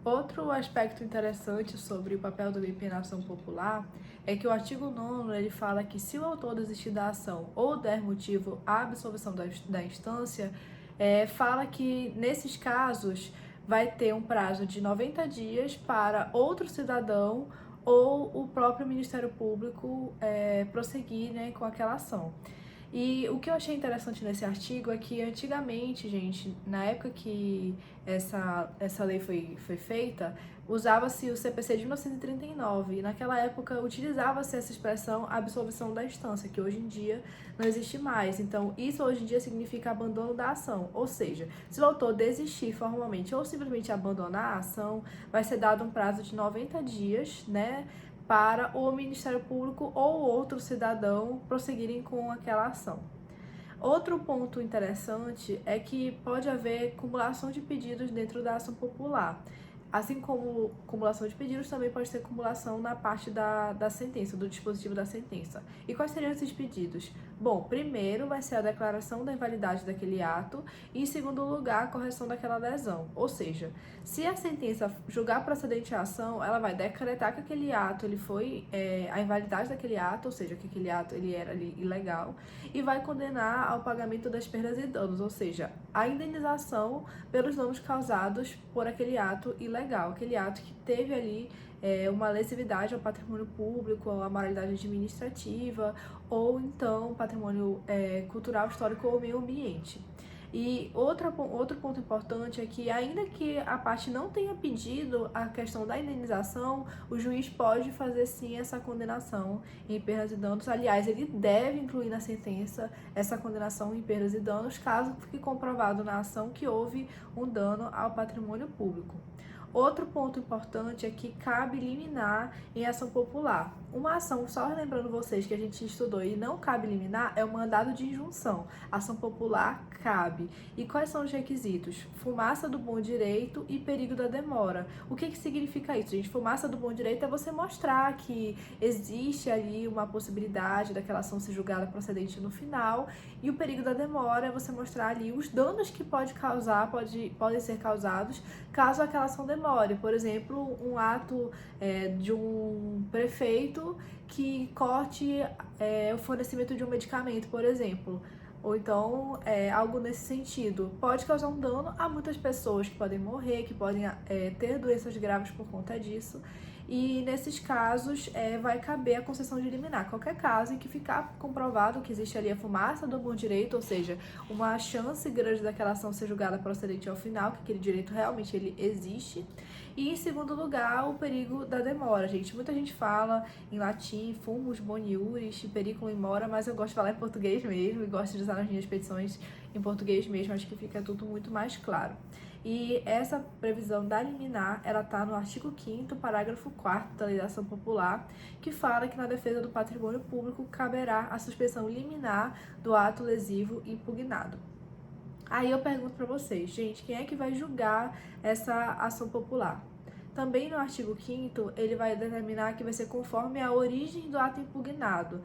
Outro aspecto interessante sobre o papel do MP na ação popular é que o artigo 9º ele fala que se o autor desistir da ação ou der motivo à absolvição da instância, fala que nesses casos vai ter um prazo de 90 dias para outro cidadão ou o próprio Ministério Público prosseguir, né, com aquela ação. E o que eu achei interessante nesse artigo é que antigamente, gente, na época que essa lei foi feita, usava-se o CPC de 1939 e naquela época utilizava-se essa expressão absolvição da instância, que hoje em dia não existe mais. Então, isso hoje em dia significa abandono da ação, ou seja, se o autor desistir formalmente ou simplesmente abandonar a ação, vai ser dado um prazo de 90 dias, né, para o Ministério Público ou outro cidadão prosseguirem com aquela ação. Outro ponto interessante é que pode haver cumulação de pedidos dentro da ação popular. Assim como cumulação de pedidos, também pode ter cumulação na parte da sentença, do dispositivo da sentença. E quais seriam esses pedidos? Bom, primeiro vai ser a declaração da invalidade daquele ato e, em segundo lugar, a correção daquela lesão. Ou seja, se a sentença julgar procedente a ação, ela vai decretar que aquele ato ele foi a invalidade daquele ato, ou seja, que aquele ato ele era ali ilegal, e vai condenar ao pagamento das perdas e danos, ou seja, a indenização pelos danos causados por aquele ato ilegal, aquele ato que teve ali uma lesividade ao patrimônio público, à moralidade administrativa, ou então patrimônio cultural, histórico ou meio ambiente. E outro ponto importante é que, ainda que a parte não tenha pedido a questão da indenização, o juiz pode fazer sim essa condenação em perdas e danos. Aliás, ele deve incluir na sentença essa condenação em perdas e danos, caso fique comprovado na ação que houve um dano ao patrimônio público. Outro ponto importante é que cabe liminar em ação popular. Uma ação, só lembrando vocês que a gente estudou e não cabe liminar, é o mandado de injunção. Ação popular cabe. E quais são os requisitos? Fumaça do bom direito e perigo da demora. O que significa isso, gente? Fumaça do bom direito é você mostrar que existe ali uma possibilidade daquela ação ser julgada procedente no final, e o perigo da demora é você mostrar ali os danos que podem ser causados caso aquela ação demore. Por exemplo, um ato de um prefeito que corte o fornecimento de um medicamento, por exemplo. Ou então, algo nesse sentido. Pode causar um dano a muitas pessoas que podem morrer, que podem ter doenças graves por conta disso. E nesses casos, vai caber a concessão de liminar. Qualquer caso em que ficar comprovado que existe ali a fumaça do bom direito, ou seja, uma chance grande daquela ação ser julgada procedente ao final, que aquele direito realmente ele existe. E, em segundo lugar, o perigo da demora, gente. Muita gente fala em latim, fumus boniuris, periculum in mora, mas eu gosto de falar em português mesmo e gosto de usar nas minhas petições em português mesmo, acho que fica tudo muito mais claro. E essa previsão da liminar, ela está no artigo 5º, parágrafo 4º da Lei da Ação Popular, que fala que na defesa do patrimônio público caberá a suspensão liminar do ato lesivo impugnado. Aí eu pergunto para vocês, gente, quem é que vai julgar essa ação popular? Também no artigo 5º, ele vai determinar que vai ser conforme a origem do ato impugnado.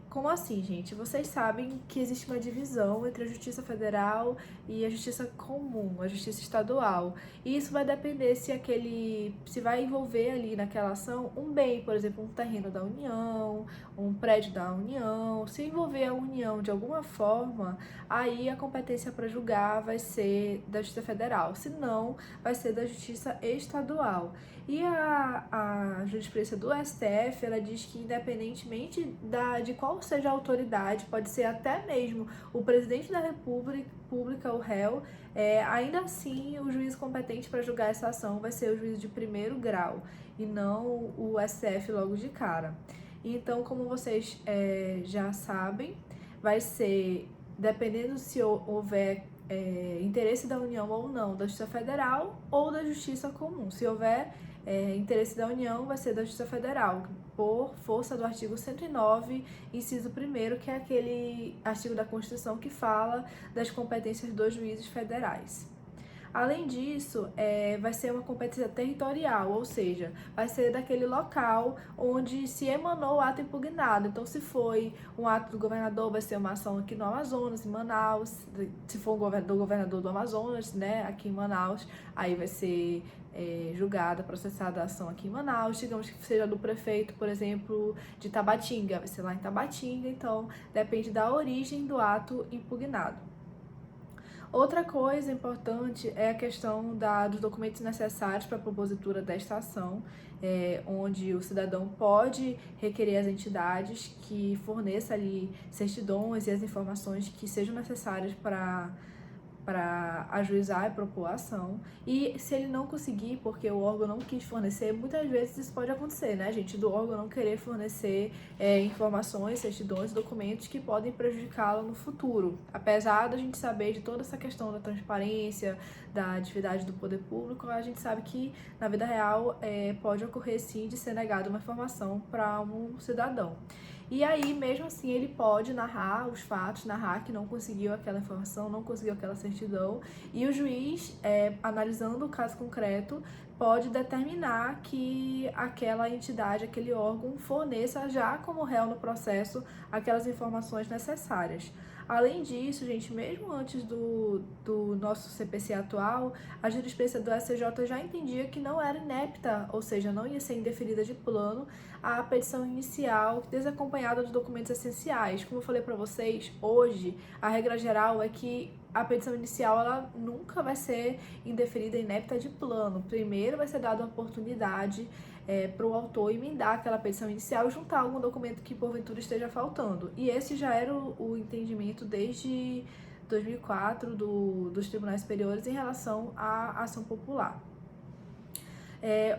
Como assim, gente? Vocês sabem que existe uma divisão entre a Justiça Federal e a Justiça Comum, a Justiça Estadual. E isso vai depender se vai envolver ali naquela ação um bem, por exemplo, um terreno da União, um prédio da União. Se envolver a União de alguma forma, aí a competência para julgar vai ser da Justiça Federal. Se não, vai ser da Justiça Estadual. E a jurisprudência do STF, ela diz que, independentemente de qual seja a autoridade, pode ser até mesmo o presidente da República, o réu, ainda assim o juiz competente para julgar essa ação vai ser o juiz de primeiro grau e não o STF logo de cara. Então, como vocês já sabem, vai ser, dependendo se houver interesse da União ou não, da Justiça Federal ou da Justiça Comum. Se houver interesse da União, vai ser da Justiça Federal, por força do artigo 109, inciso 1º, que é aquele artigo da Constituição que fala das competências dos juízes federais. Além disso, vai ser uma competência territorial, ou seja, vai ser daquele local onde se emanou o ato impugnado. Então, se foi um ato do governador, vai ser uma ação aqui no Amazonas, em Manaus. Se for do governador do Amazonas, né, aqui em Manaus, aí vai ser julgada, processada a ação aqui em Manaus. Digamos que seja do prefeito, por exemplo, de Tabatinga, vai ser lá em Tabatinga. Então, depende da origem do ato impugnado. Outra coisa importante é a questão dos documentos necessários para a propositura desta ação, onde o cidadão pode requerer às entidades que forneça ali certidões e as informações que sejam necessárias para ajuizar e propor a ação. E se ele não conseguir, porque o órgão não quis fornecer, muitas vezes isso pode acontecer, né, gente? Do órgão não querer fornecer informações, certidões, documentos que podem prejudicá-lo no futuro. Apesar da gente saber de toda essa questão da transparência, da atividade do poder público, a gente sabe que, na vida real, pode ocorrer sim de ser negada uma informação para um cidadão. E aí, mesmo assim, ele pode narrar os fatos, narrar que não conseguiu aquela informação, não conseguiu aquela certidão, e o juiz, analisando o caso concreto, pode determinar que aquela entidade, aquele órgão, forneça já como réu no processo aquelas informações necessárias. Além disso, gente, mesmo antes do nosso CPC atual, a jurisprudência do STJ já entendia que não era inepta, ou seja, não ia ser indeferida de plano, a petição inicial desacompanhada dos documentos essenciais. Como eu falei para vocês, hoje a regra geral é que a petição inicial ela nunca vai ser indeferida e inepta de plano. Primeiro vai ser dada uma oportunidade para o autor emendar aquela petição inicial e juntar algum documento que porventura esteja faltando. E esse já era o entendimento desde 2004 dos tribunais superiores em relação à ação popular.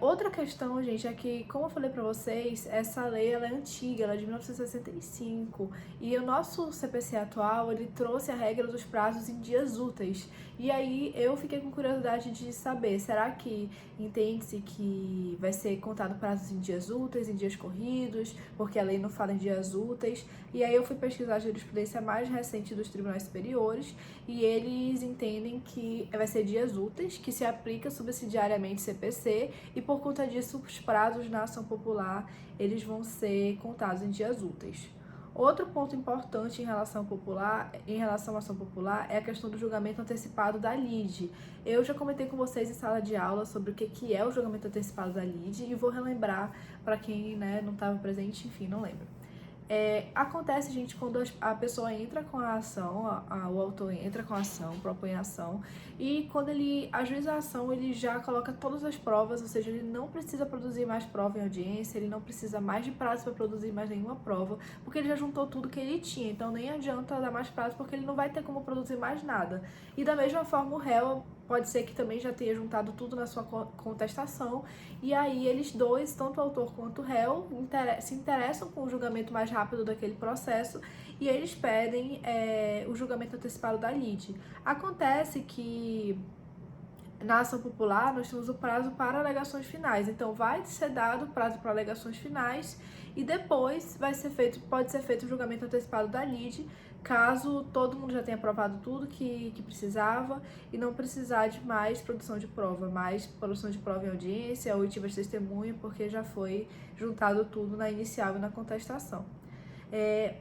Outra questão, gente, é que, como eu falei pra vocês, essa lei ela é antiga, ela é de 1965, e o nosso CPC atual, ele trouxe a regra dos prazos em dias úteis. E aí eu fiquei com curiosidade de saber, será que entende-se que vai ser contado prazos em dias úteis, em dias corridos, porque a lei não fala em dias úteis? E aí eu fui pesquisar a jurisprudência mais recente dos tribunais superiores, e eles entendem que vai ser dias úteis, que se aplica subsidiariamente CPC, e por conta disso os prazos na ação popular eles vão ser contados em dias úteis. Outro ponto importante em relação à ação popular é a questão do julgamento antecipado da lide. Eu já comentei com vocês em sala de aula sobre o que é o julgamento antecipado da lide e vou relembrar para quem não estava presente, enfim, não lembra. Acontece, gente, quando a pessoa entra com a ação, o autor entra com a ação, propõe a ação, e quando ele ajuiza a ação, ele já coloca todas as provas, ou seja, ele não precisa produzir mais prova em audiência, ele não precisa mais de prazo para produzir mais nenhuma prova, porque ele já juntou tudo que ele tinha, então nem adianta dar mais prazo, porque ele não vai ter como produzir mais nada. E da mesma forma, o réu pode ser que também já tenha juntado tudo na sua contestação, e aí eles dois, tanto o autor quanto o réu, se interessam com o julgamento mais rápido daquele processo, e eles pedem o julgamento antecipado da lide. Acontece que na ação popular nós temos o prazo para alegações finais, então vai ser dado o prazo para alegações finais, e depois pode ser feito o julgamento antecipado da lide, caso todo mundo já tenha provado tudo que precisava e não precisar de mais produção de prova em audiência, oitiva de testemunha, porque já foi juntado tudo na inicial e na contestação.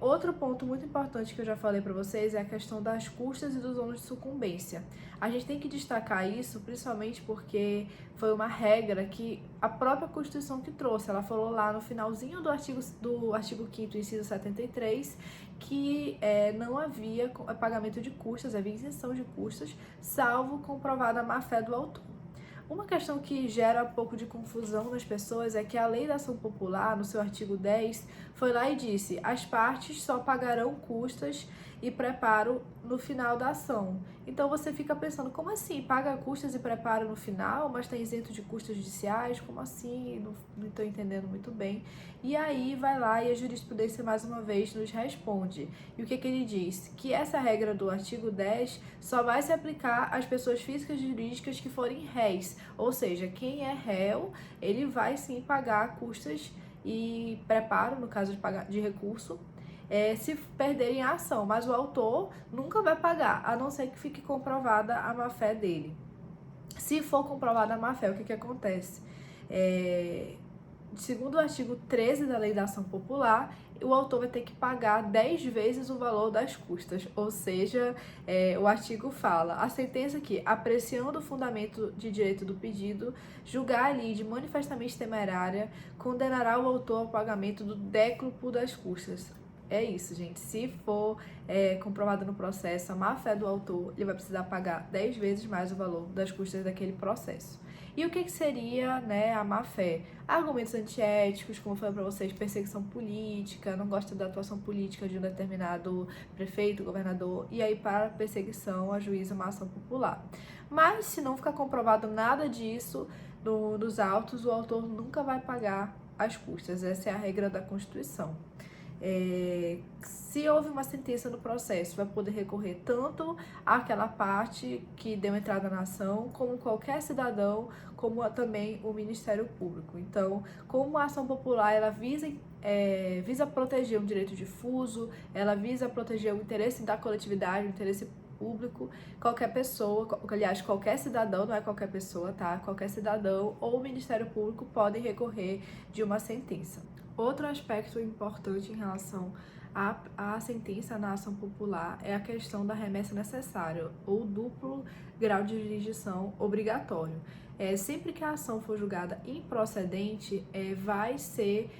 Outro ponto muito importante que eu já falei para vocês é a questão das custas e dos ônus de sucumbência. A gente tem que destacar isso, principalmente porque foi uma regra que a própria Constituição que trouxe. Ela falou lá no finalzinho do artigo 5º, inciso 73, que não havia pagamento de custas, havia isenção de custas, salvo comprovada a má-fé do autor. Uma questão que gera um pouco de confusão nas pessoas é que a Lei da Ação Popular, no seu artigo 10, foi lá e disse: as partes só pagarão custas e preparo no final da ação. Então você fica pensando, como assim? Paga custas e preparo no final, mas está isento de custas judiciais? Como assim? Não estou entendendo muito bem. E aí vai lá e a jurisprudência mais uma vez nos responde. E o que ele diz? Que essa regra do artigo 10 só vai se aplicar às pessoas físicas e jurídicas que forem réis. Ou seja, quem é réu, ele vai sim pagar custas e preparo, no caso de recurso, se perderem a ação, mas o autor nunca vai pagar, a não ser que fique comprovada a má-fé dele. Se for comprovada a má-fé, o que acontece? Segundo o artigo 13 da Lei da Ação Popular, o autor vai ter que pagar 10 vezes o valor das custas, ou seja, o artigo fala, a sentença que, apreciando o fundamento de direito do pedido, julgar a lide manifestamente temerária, condenará o autor ao pagamento do décuplo das custas. É isso, gente. Se for comprovado no processo a má-fé do autor, ele vai precisar pagar 10 vezes mais o valor das custas daquele processo. E o que seria, né, a má-fé? Argumentos antiéticos, como eu falei para vocês, perseguição política, não gosta da atuação política de um determinado prefeito, governador, e aí para perseguição ajuiza uma ação popular. Mas se não ficar comprovado nada disso nos autos, o autor nunca vai pagar as custas. Essa é a regra da Constituição. Se houve uma sentença no processo, vai poder recorrer tanto àquela parte que deu entrada na ação, como qualquer cidadão, como também o Ministério Público. Então, como a ação popular ela visa proteger o direito difuso, ela visa proteger o interesse da coletividade, o interesse público, qualquer pessoa, aliás, qualquer cidadão, não é qualquer pessoa, tá? Qualquer cidadão ou o Ministério Público podem recorrer de uma sentença. Outro aspecto importante em relação à sentença na ação popular é a questão da remessa necessária ou duplo grau de jurisdição obrigatório. Sempre que a ação for julgada improcedente, vai ser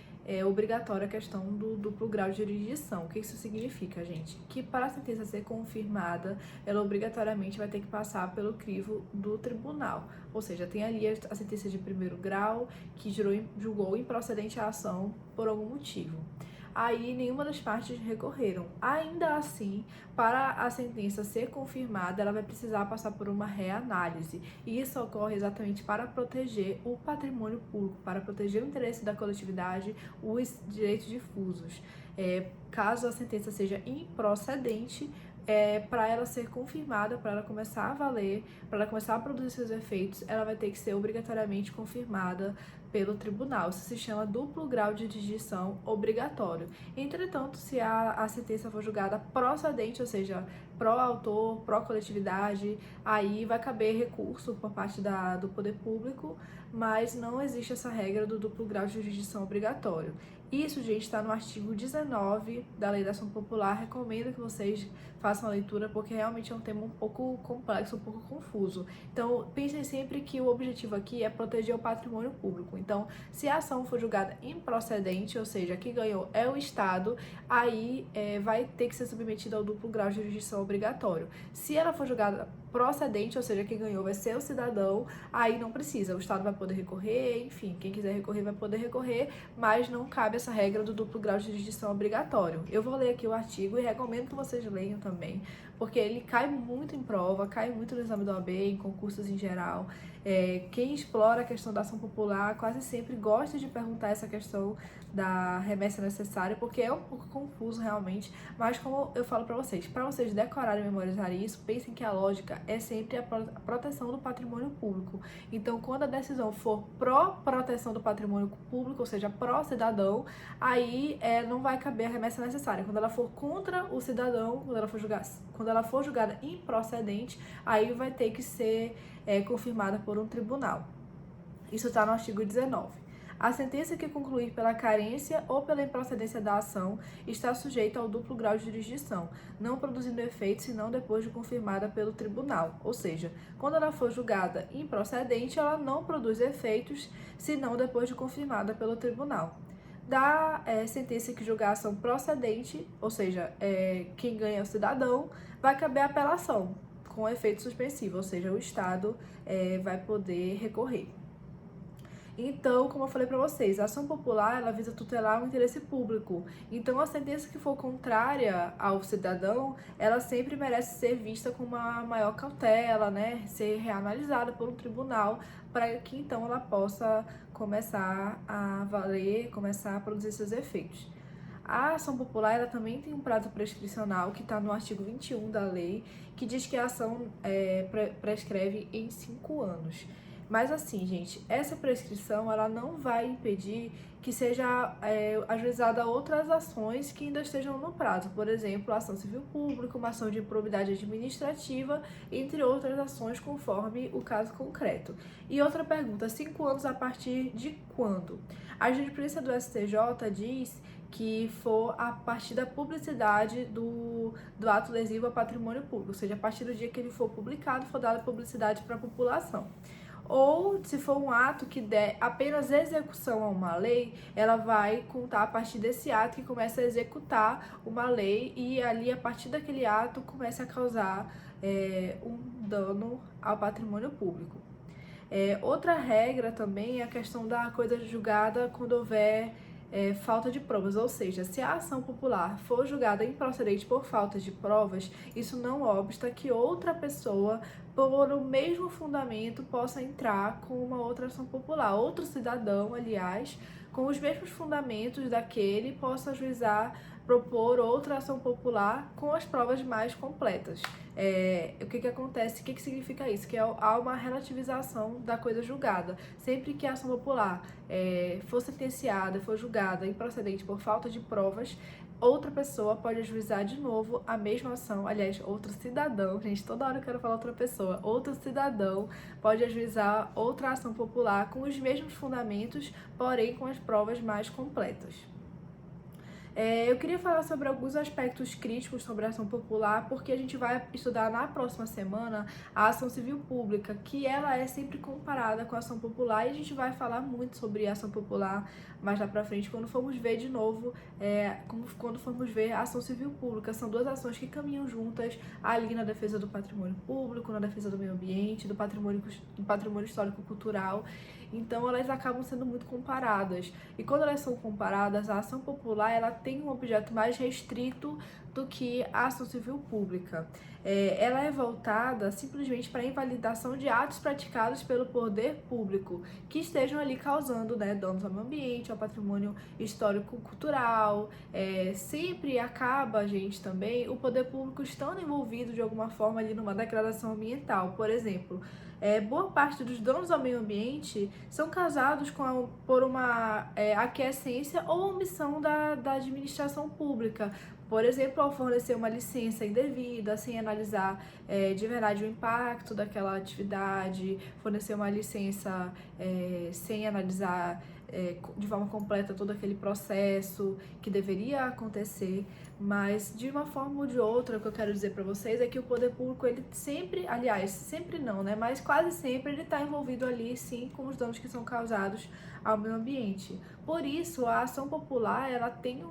obrigatória a questão do duplo grau de jurisdição. O que isso significa, gente? Que para a sentença ser confirmada, ela obrigatoriamente vai ter que passar pelo crivo do tribunal. Ou seja, tem ali a sentença de primeiro grau que julgou improcedente a ação por algum motivo. Aí nenhuma das partes recorreram. Ainda assim, para a sentença ser confirmada, ela vai precisar passar por uma reanálise. E isso ocorre exatamente para proteger o patrimônio público, para proteger o interesse da coletividade, os direitos difusos. Caso a sentença seja improcedente, para ela ser confirmada, para ela começar a valer, para ela começar a produzir seus efeitos, ela vai ter que ser obrigatoriamente confirmada pelo tribunal. Isso se chama duplo grau de jurisdição obrigatório. Entretanto, se a sentença for julgada procedente, ou seja, pró-autor, pró-coletividade, aí vai caber recurso por parte do poder público, mas não existe essa regra do duplo grau de jurisdição obrigatório. Isso, gente, está no artigo 19 da Lei da Ação Popular. Recomendo que vocês façam a leitura, porque realmente é um tema um pouco complexo, um pouco confuso. Então, pensem sempre que o objetivo aqui é proteger o patrimônio público. Então, se a ação for julgada improcedente, ou seja, quem ganhou é o Estado, aí vai ter que ser submetida ao duplo grau de jurisdição obrigatório. Se ela for julgada procedente, ou seja, quem ganhou vai ser o cidadão, aí não precisa, o Estado vai poder recorrer, enfim, quem quiser recorrer vai poder recorrer, mas não cabe essa regra do duplo grau de jurisdição obrigatório. Eu vou ler aqui o artigo e recomendo que vocês leiam também, porque ele cai muito em prova, cai muito no exame da OAB, em concursos em geral. Quem explora a questão da ação popular quase sempre gosta de perguntar essa questão da remessa necessária, porque é um pouco confuso realmente, mas como eu falo para vocês decorarem e memorizarem isso, pensem que a lógica é sempre a proteção do patrimônio público. Então, quando a decisão for pró-proteção do patrimônio público, ou seja, pró-cidadão, aí não vai caber a remessa necessária. Quando ela for contra o cidadão, quando ela for julgada improcedente, aí vai ter que ser confirmada por um tribunal. Isso está no artigo 19. A sentença que concluir pela carência ou pela improcedência da ação está sujeita ao duplo grau de jurisdição, não produzindo efeito senão depois de confirmada pelo tribunal. Ou seja, quando ela for julgada improcedente, ela não produz efeitos senão depois de confirmada pelo tribunal. Da sentença que julgar a ação procedente, ou seja, quem ganha é o cidadão, vai caber a apelação com efeito suspensivo, ou seja, o Estado vai poder recorrer. Então, como eu falei para vocês, a ação popular ela visa tutelar o interesse público. Então, a sentença que for contrária ao cidadão, ela sempre merece ser vista com uma maior cautela, né? Ser reanalisada por um tribunal, para que então ela possa começar a valer, começar a produzir seus efeitos. A ação popular ela também tem um prazo prescricional que está no artigo 21 da lei, que diz que a ação prescreve em 5 anos. Mas assim, gente, essa prescrição ela não vai impedir que seja ajuizada outras ações que ainda estejam no prazo. Por exemplo, a ação civil pública, uma ação de improbidade administrativa, entre outras ações conforme o caso concreto. E outra pergunta, 5 anos a partir de quando? A jurisprudência do STJ diz que for a partir da publicidade do ato lesivo a patrimônio público, ou seja, a partir do dia que ele for publicado, for dada publicidade para a população. Ou, se for um ato que der apenas execução a uma lei, ela vai contar a partir desse ato que começa a executar uma lei e ali, a partir daquele ato, começa a causar um dano ao patrimônio público. Outra regra também é a questão da coisa julgada quando houver falta de provas, ou seja, se a ação popular for julgada improcedente por falta de provas, isso não obsta que outra pessoa, por o mesmo fundamento, possa entrar com uma outra ação popular. Outro cidadão, aliás, com os mesmos fundamentos daquele, possa ajuizar, propor outra ação popular com as provas mais completas. O que acontece? O que significa isso? Que há uma relativização da coisa julgada. Sempre que a ação popular for sentenciada, for julgada improcedente por falta de provas, outra pessoa pode ajuizar de novo a mesma ação. Aliás, outro cidadão, gente, toda hora eu quero falar outra pessoa, outro cidadão pode ajuizar outra ação popular com os mesmos fundamentos, porém com as provas mais completas. Eu queria falar sobre alguns aspectos críticos sobre a ação popular, porque a gente vai estudar na próxima semana a ação civil pública, que ela é sempre comparada com a ação popular, e a gente vai falar muito sobre a ação popular mais lá pra frente, quando formos ver de novo, quando formos ver a ação civil pública. São duas ações que caminham juntas ali na defesa do patrimônio público, na defesa do meio ambiente, do patrimônio histórico-cultural. Então elas acabam sendo muito comparadas. E quando elas são comparadas, a ação popular ela tem um objeto mais restrito do que a ação civil pública. Ela é voltada simplesmente para a invalidação de atos praticados pelo poder público que estejam ali causando danos ao meio ambiente, ao patrimônio histórico-cultural. Sempre acaba, gente, também o poder público estando envolvido de alguma forma ali numa degradação ambiental. Por exemplo, boa parte dos danos ao meio ambiente são causados por uma aquiescência ou omissão da administração pública. Por exemplo, ao fornecer uma licença indevida, sem analisar de verdade o impacto daquela atividade, fornecer uma licença sem analisar de forma completa todo aquele processo que deveria acontecer. Mas de uma forma ou de outra, o que eu quero dizer para vocês é que o poder público, ele sempre, aliás, sempre não, né? Mas quase sempre ele está envolvido ali, sim, com os danos que são causados ao meio ambiente. Por isso, a ação popular, ela tem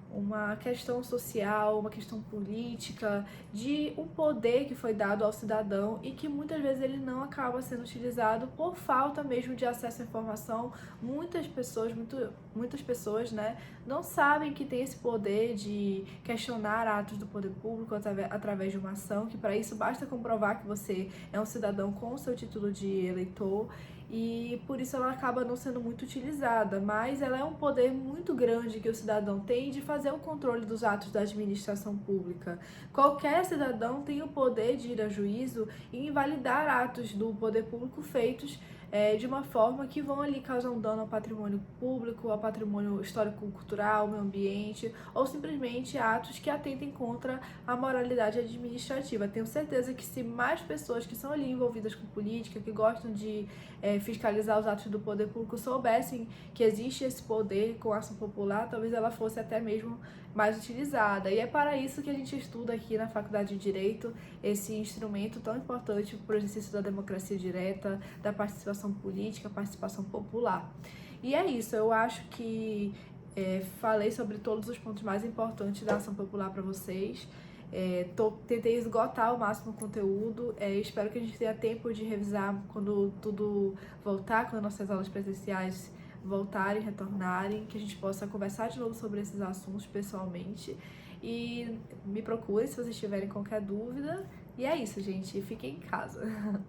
uma questão social, uma questão política, de um poder que foi dado ao cidadão e que muitas vezes ele não acaba sendo utilizado por falta mesmo de acesso à informação. Muitas pessoas, né, não sabem que tem esse poder de questionar atos do poder público através de uma ação, que para isso basta comprovar que você é um cidadão com o seu título de eleitor, e por isso ela acaba não sendo muito utilizada, mas ela é um poder muito grande que o cidadão tem de fazer o controle dos atos da administração pública. Qualquer cidadão tem o poder de ir a juízo e invalidar atos do poder público feitos de uma forma que vão ali causar um dano ao patrimônio público, ao patrimônio histórico-cultural, ao meio ambiente, ou simplesmente atos que atentem contra a moralidade administrativa. Tenho certeza que se mais pessoas que são ali envolvidas com política, que gostam de fiscalizar os atos do poder público, soubessem que existe esse poder com a ação popular, talvez ela fosse até mesmo mais utilizada. E é para isso que a gente estuda aqui na Faculdade de Direito esse instrumento tão importante para o exercício da democracia direta, da participação política, participação popular. E é isso, eu acho que falei sobre todos os pontos mais importantes da ação popular para vocês. Tentei esgotar ao máximo o conteúdo. Espero que a gente tenha tempo de revisar quando tudo voltar, quando nossas aulas presenciais voltarem, retornarem, que a gente possa conversar de novo sobre esses assuntos pessoalmente. E me procure se vocês tiverem qualquer dúvida. E é isso, gente. Fiquem em casa.